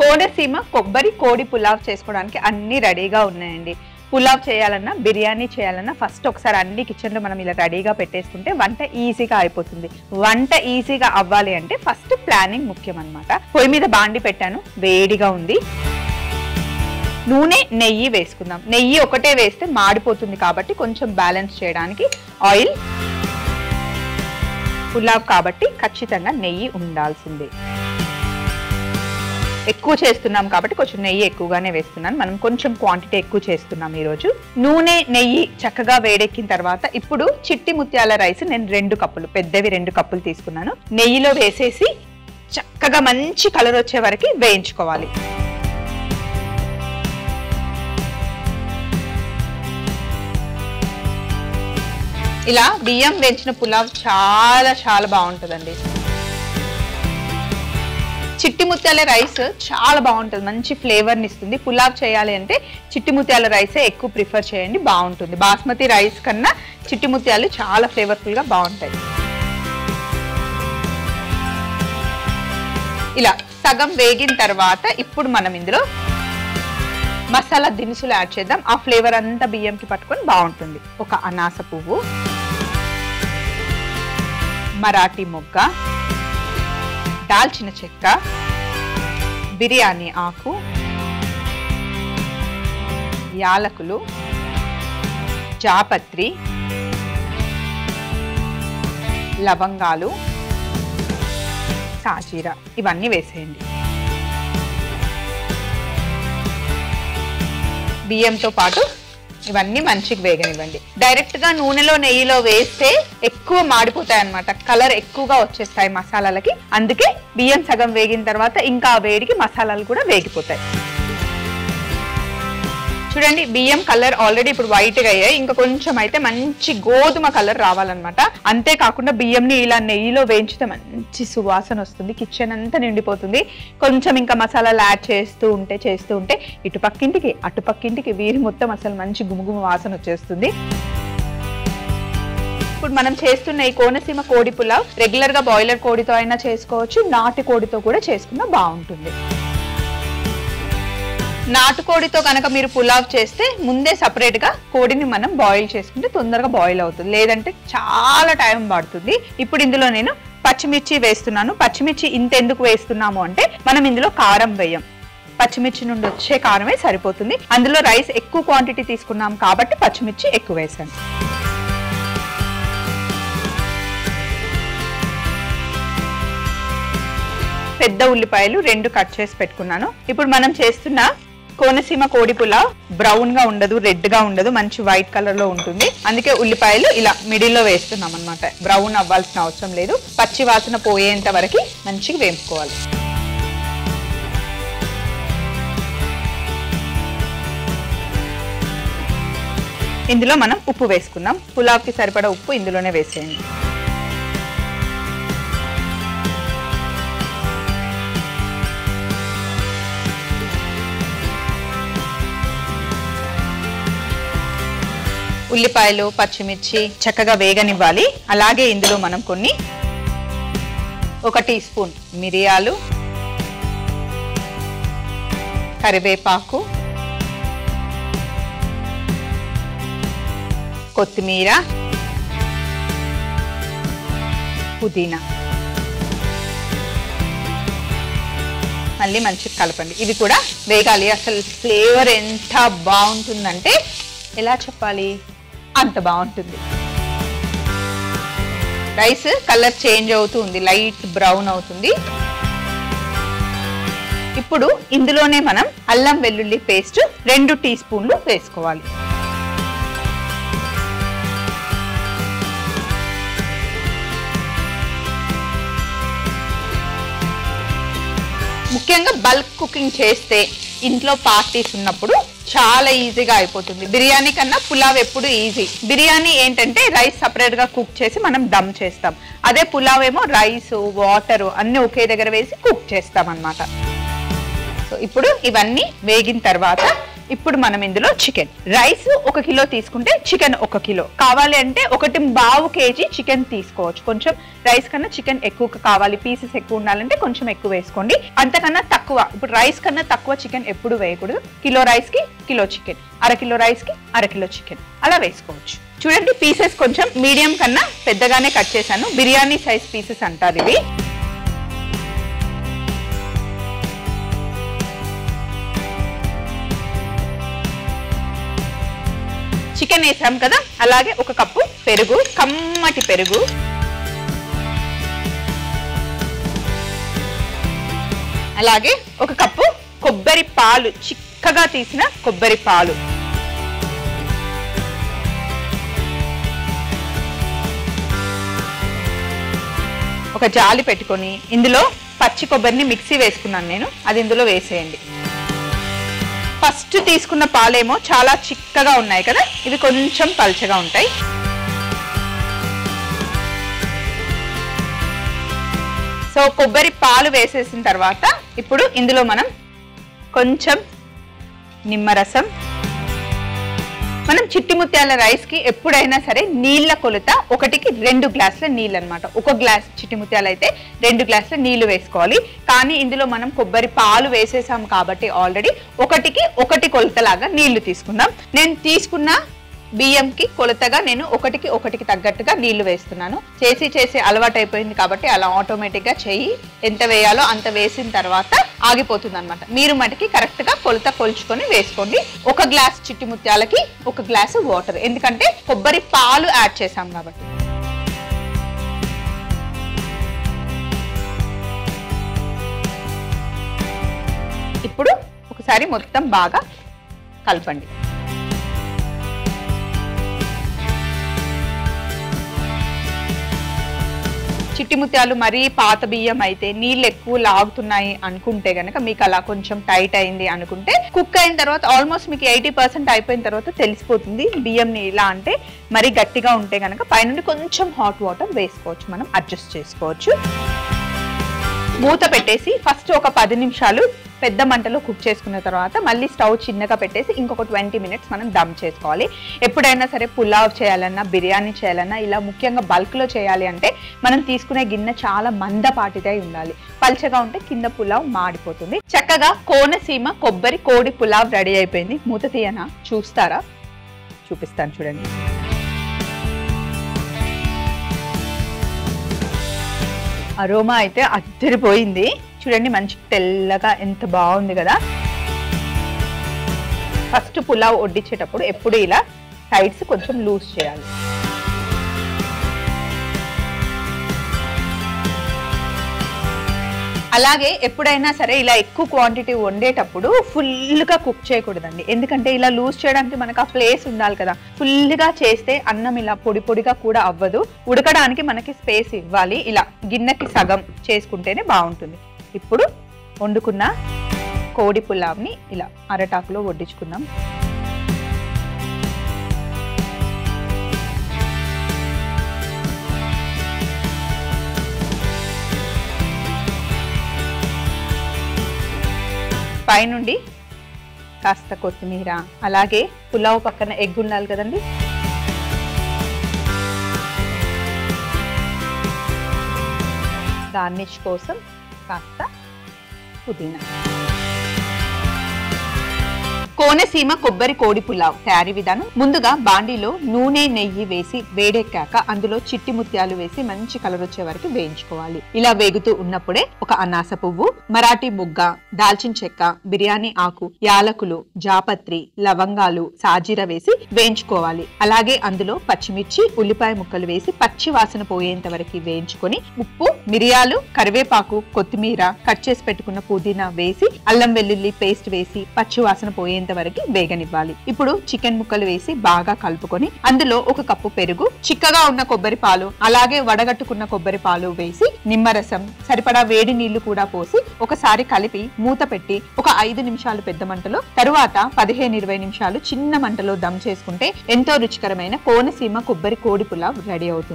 కోనసీమ కొబ్బరి కోడి పులావ్ చేసుకోవడానికి అన్ని రెడీగా ఉన్నాయండి. పులావ్ చేయాలన్నా బిర్యానీ చేయాలన్నా ఫస్ట్ ఒకసారి అన్ని కిచెన్లో మనం ఇలా రెడీగా పెట్టేసుకుంటే వంట ఈజీగా అయిపోతుంది. వంట ఈజీగా అవ్వాలి అంటే ఫస్ట్ ప్లానింగ్ ముఖ్యం అన్నమాట. పొయ్యి మీద బాండి పెట్టాను, వేడిగా ఉంది. నూనె నెయ్యి వేసుకుందాం. నెయ్యి ఒకటే వేస్తే మాడిపోతుంది కాబట్టి కొంచెం బ్యాలెన్స్ చేయడానికి ఆయిల్. పులావ్ కాబట్టి ఖచ్చితంగా నెయ్యి ఉండాల్సిందే. ఎక్కువ చేస్తున్నాం కాబట్టి కొంచెం నెయ్యి ఎక్కువగానే వేస్తున్నాను. మనం కొంచెం క్వాంటిటీ ఎక్కువ చేస్తున్నాం ఈరోజు. నూనె నెయ్యి చక్కగా వేడెక్కిన తర్వాత ఇప్పుడు చిట్టి ముత్యాల రైస్ నేను 2 కప్పులు, పెద్దవి 2 కప్పులు తీసుకున్నాను. నెయ్యిలో వేసేసి చక్కగా మంచి కలర్ వచ్చే వరకు వేయించుకోవాలి. ఇలా బియ్యం వేయించిన పులావ్ చాలా చాలా బాగుంటుందండి. చిట్టి ముత్యాల రైస్ చాలా బాగుంటుంది, మంచి ఫ్లేవర్ని ఇస్తుంది. పులావ్ చేయాలి అంటే చిట్టి ముత్యాల రైసే ఎక్కువ ప్రిఫర్ చేయండి, బాగుంటుంది. బాస్మతి రైస్ కన్నా చిట్టి ముత్యాలు చాలా ఫ్లేవర్ఫుల్గా బాగుంటాయి. ఇలా సగం వేగిన తర్వాత ఇప్పుడు మనం ఇందులో మసాలా దినుసులు యాడ్ చేద్దాం. ఆ ఫ్లేవర్ అంతా బియ్యంకి పట్టుకొని బాగుంటుంది. ఒక అనాస పువ్వు, మరాఠీ మొగ్గ, దాల్చిన చెక్క, బిర్యానీ ఆకు, యాలకులు, జాపత్రి, లవంగాలు, సాజీరా ఇవన్నీ వేసేయండి. బియ్యంతో పాటు ఇవన్నీ మంచిగా వేగనివ్వండి. డైరెక్ట్ గా నూనెలో నెయ్యిలో వేస్తే ఎక్కువ మాడిపోతాయి అన్నమాట, కలర్ ఎక్కువగా వచ్చేస్తాయి మసాలాలకి. అందుకే బియ్యం సగం వేగిన తర్వాత ఇంకా ఆ వేడికి మసాలాలు కూడా వేగిపోతాయి. చూడండి, బియ్యం కలర్ ఆల్రెడీ ఇప్పుడు వైట్ గా అయ్యాయి. ఇంకా కొంచెం అయితే మంచి గోధుమ కలర్ రావాలన్నమాట. అంతేకాకుండా బియ్యంని ఇలా నెయ్యిలో వేయించితే మంచి సువాసన వస్తుంది, కిచెన్ అంతా నిండిపోతుంది. కొంచెం ఇంకా మసాలాలు యాడ్ చేస్తూ ఉంటే ఇటు పక్కింటికి అటు పక్కింటికి వీరి మొత్తం అసలు మంచి గుమగుమ వాసన వచ్చేస్తుంది. ఇప్పుడు మనం చేస్తున్న ఈ కోనసీమ కోడి పులావ్ రెగ్యులర్ గా బాయిలర్ కోడితో అయినా చేసుకోవచ్చు, నాటు కోడితో కూడా చేసుకున్నా బాగుంటుంది. నాటుకోడితో కనుక మీరు పులావ్ చేస్తే ముందే సపరేట్ గా కోడిని మనం బాయిల్ చేసుకుంటే తొందరగా బాయిల్ అవుతుంది, లేదంటే చాలా టైం పడుతుంది. ఇప్పుడు ఇందులో నేను పచ్చిమిర్చి వేస్తున్నాను. పచ్చిమిర్చి ఇంత ఎందుకు వేస్తున్నాము అంటే మనం ఇందులో కారం వేయం, పచ్చిమిర్చి నుండి వచ్చే కారమే సరిపోతుంది. అందులో రైస్ ఎక్కువ క్వాంటిటీ తీసుకున్నాం కాబట్టి పచ్చిమిర్చి ఎక్కువ వేసాను. పెద్ద ఉల్లిపాయలు 2 కట్ చేసి పెట్టుకున్నాను. ఇప్పుడు మనం చేస్తున్న కోనసీమ కోడి పులావ్ బ్రౌన్ గా ఉండదు, రెడ్ గా ఉండదు, మంచి వైట్ కలర్ లో ఉంటుంది. అందుకే ఉల్లిపాయలు ఇలా మిడిల్లో వేస్తున్నాం అన్నమాట. బ్రౌన్ అవ్వాల్సిన అవసరం లేదు, పచ్చి వాసన పోయేంత వరకు మంచిగా వేయించుకోవాలి. ఇందులో మనం ఉప్పు వేసుకుందాం. పులావ్కి సరిపడా ఉప్పు ఇందులోనే వేసేయండి. ఉల్లిపాయలు పచ్చిమిర్చి చక్కగా వేగనివ్వాలి. అలాగే ఇందులో మనం 1 టీ స్పూన్ మిరియాలు, కరివేపాకు, కొత్తిమీర, పుదీనా మళ్ళీ మంచిగా కలపండి. ఇవి కూడా వేగాలి. అసలు ఫ్లేవర్ ఎంత బాగుంటుందంటే ఎలా చెప్పాలి, అంత బాగుంటుంది. రైస్ కలర్ చేంజ్ అవుతూ ఉంది, లైట్ బ్రౌన్ అవుతుంది. ఇప్పుడు ఇందులోనే మనం అల్లం వెల్లుల్లి పేస్ట్ 2 టీ స్పూన్లు వేసుకోవాలి. ముఖ్యంగా బల్క్ కుకింగ్ చేస్తే ఇంట్లో పార్టీస్ ఉన్నప్పుడు చాలా ఈజీగా అయిపోతుంది. బిర్యానీ కన్నా పులావ్ ఎప్పుడు ఈజీ. బిర్యానీ ఏంటంటే రైస్ సపరేట్ గా కుక్ చేసి మనం దమ్ చేస్తాం, అదే పులావ్ ఏమో రైస్ వాటర్ అన్ని ఒకే దగ్గర వేసి కుక్ చేస్తాం అన్నమాట. సో ఇప్పుడు ఇవన్నీ వేగిన తర్వాత ఇప్పుడు మనం ఇందులో చికెన్, రైస్ 1 కిలో తీసుకుంటే చికెన్ 1 కిలో కావాలి అంటే 1.5 kg చికెన్ తీసుకోవచ్చు. కొంచెం రైస్ కన్నా చికెన్ ఎక్కువ కావాలి, పీసెస్ ఎక్కువ ఉండాలంటే కొంచెం ఎక్కువ వేసుకోండి. అంతకన్నా తక్కువ, ఇప్పుడు రైస్ కన్నా తక్కువ చికెన్ ఎప్పుడు వేయకూడదు. కిలో రైస్ కి కిలో చికెన్, 1/2 కిలో రైస్ కి 1/2 కిలో చికెన్ అలా వేసుకోవచ్చు. చూడండి పీసెస్ కొంచెం మీడియం కన్నా పెద్దగానే కట్ చేశాను. బిర్యానీ సైజ్ పీసెస్ అంటారు ఇవి. చికెన్ వేసాం కదా, అలాగే 1 కప్పు పెరుగు, కమ్మటి పెరుగు, అలాగే 1 కప్పు కొబ్బరి పాలు, చిక్కగా తీసిన కొబ్బరి పాలు, ఒక జాలి పెట్టుకొని ఇందులో పచ్చి కొబ్బరిని మిక్సీ వేసుకున్నాను నేను, అది ఇందులో వేసేయండి. ఫస్ట్ తీసుకున్న పాలేమో చాలా చిక్కగా ఉన్నాయి కదా, ఇవి కొంచెం పల్చగా ఉంటాయి. సో కొబ్బరి పాలు వేసేసిన తర్వాత ఇప్పుడు ఇందులో మనం కొంచెం నిమ్మరసం, మనం చిట్టి ముత్యాల రైస్ కి ఎప్పుడైనా సరే నీళ్ళ కొలత 1కి 2 గ్లాసుల నీళ్ళు అనమాట. 1 గ్లాస్ చిట్టి ముత్యాలు అయితే 2 గ్లాసుల నీళ్లు వేసుకోవాలి. కానీ ఇందులో మనం కొబ్బరి పాలు వేసేసాం కాబట్టి ఆల్రెడీ 1కి 1 కొలతలాగా నీళ్లు తీసుకుందాం. నేను తీసుకున్న బియ్యంకి కొలతగా నేను 1కి 1 తగ్గట్టుగా నీళ్లు వేస్తున్నాను. చేసి అలవాటు అయిపోయింది కాబట్టి అలా ఆటోమేటిక్ గా చెయ్యి ఎంత వేయాలో అంత వేసిన తర్వాత ఆగిపోతుంది అనమాట. మీరు మటుకి కరెక్ట్ గా కొలత కొలుచుకొని వేసుకోండి. 1 గ్లాస్ చిట్టి ముత్యాలకి 1 గ్లాసు వాటర్, ఎందుకంటే కొబ్బరి పాలు యాడ్ చేసాం కాబట్టి. ఇప్పుడు ఒకసారి మొత్తం బాగా కలపండి. చిట్టి ముత్యాలు మరీ పాత బియ్యం అయితే నీళ్ళు ఎక్కువ లాగుతున్నాయి అనుకుంటే గనక, మీకు అలా కొంచెం టైట్ అయింది అనుకుంటే, కుక్ అయిన తర్వాత ఆల్మోస్ట్ మీకు 80% అయిపోయిన తర్వాత తెలిసిపోతుంది బియ్యం ఇలా అంటే. మరీ గట్టిగా ఉంటే గనక పైనుండి కొంచెం హాట్ వాటర్ వేసుకోవచ్చు, మనం అడ్జస్ట్ చేసుకోవచ్చు. మూత పెట్టేసి ఫస్ట్ ఒక 10 నిమిషాలు పెద్ద మంటలో కుక్ చేసుకున్న తర్వాత మళ్ళీ స్టవ్ చిన్నగా పెట్టేసి ఇంకొక 20 మినిట్స్ మనం దమ్ చేసుకోవాలి. ఎప్పుడైనా సరే పులావ్ చేయాలన్నా, బిర్యానీ చేయాలన్నా, ఇలా ముఖ్యంగా బల్క్లో చేయాలి అంటే మనం తీసుకునే గిన్నె చాలా మందపాటిదై ఉండాలి. పల్చగా ఉంటే కింద పులావ్ మాడిపోతుంది. చక్కగా కోనసీమ కొబ్బరి కోడి పులావ్ రెడీ అయిపోయింది. మూత తీయనా చూస్తారా? చూపిస్తాను చూడండి. అరోమా అయితే అద్దరిపోయింది. చూడండి మంచి తెల్లగా ఎంత బాగుంది కదా. ఫస్ట్ పులావ్ వడ్డించేటప్పుడు ఎప్పుడు ఇలా సైడ్స్ కొంచెం లూజ్ చేయాలి. అలాగే ఎప్పుడైనా సరే ఇలా ఎక్కువ క్వాంటిటీ వండేటప్పుడు ఫుల్గా కుక్ చేయకూడదండి. ఎందుకంటే ఇలా లూజ్ చేయడానికి మనకు ఆ ప్లేస్ ఉండాలి కదా. ఫుల్గా చేస్తే అన్నం ఇలా పొడి పొడిగా కూడా అవ్వదు. ఉడకడానికి మనకి స్పేస్ ఇవ్వాలి. ఇలా గిన్నెకి సగం చేసుకుంటేనే బాగుంటుంది. ఇప్పుడు వండుకున్న కోడి పులావ్ని ఇలా అరటాకులో వడ్డించుకుందాం. పైనుండి కాస్త కొత్తిమీర, అలాగే పులావ్ పక్కన ఎగ్ ఉండాలి కదండి, గార్నిష్ కోసం కాస్త పుదీనా. కోనసీమ కొబ్బరి కోడి పులావ్ తయారీ విధానం. ముందుగా బాండీలో నూనె నెయ్యి వేసి వేడెక్కాక అందులో చిట్టి ముత్యాలు వేసి మంచి కలర్ వచ్చే వరకు వేయించుకోవాలి. ఇలా వేగుతూ ఉన్నప్పుడే ఒక అనాస పువ్వు, మరాఠీ ముగ్గ, దాల్చిన చెక్క, బిర్యానీ ఆకు, యాలకులు, జాపత్రి, లవంగాలు, సాజీర వేసి వేయించుకోవాలి. అలాగే అందులో పచ్చిమిర్చి, ఉల్లిపాయ ముక్కలు వేసి పచ్చి వాసన పోయేంత వరకు వేయించుకొని ఉప్పు, మిరియాలు, కరివేపాకు, కొత్తిమీర, కట్ చేసి పెట్టుకున్న పుదీనా వేసి అల్లం వెల్లుల్లి పేస్ట్ వేసి పచ్చి వాసన పోయేంత వరకు వేగనివ్వాలి. ఇప్పుడు చికెన్ ముక్కలు వేసి బాగా కలుపుకొని అందులో 1 కప్పు పెరుగు, చిక్కగా ఉన్న కొబ్బరి పాలు, అలాగే వడగట్టుకున్న కొబ్బరి పాలు వేసి నిమ్మరసం, సరిపడా వేడి నీళ్లు కూడా పోసి ఒకసారి కలిపి మూత పెట్టి ఒక 5 నిమిషాలు పెద్ద మంటలో, తరువాత 15-20 నిమిషాలు చిన్న మంటలో దమ్ చేసుకుంటే ఎంతో రుచికరమైన కోనసీమ కొబ్బరి కోడి పులావ్ రెడీ అవుతుంది.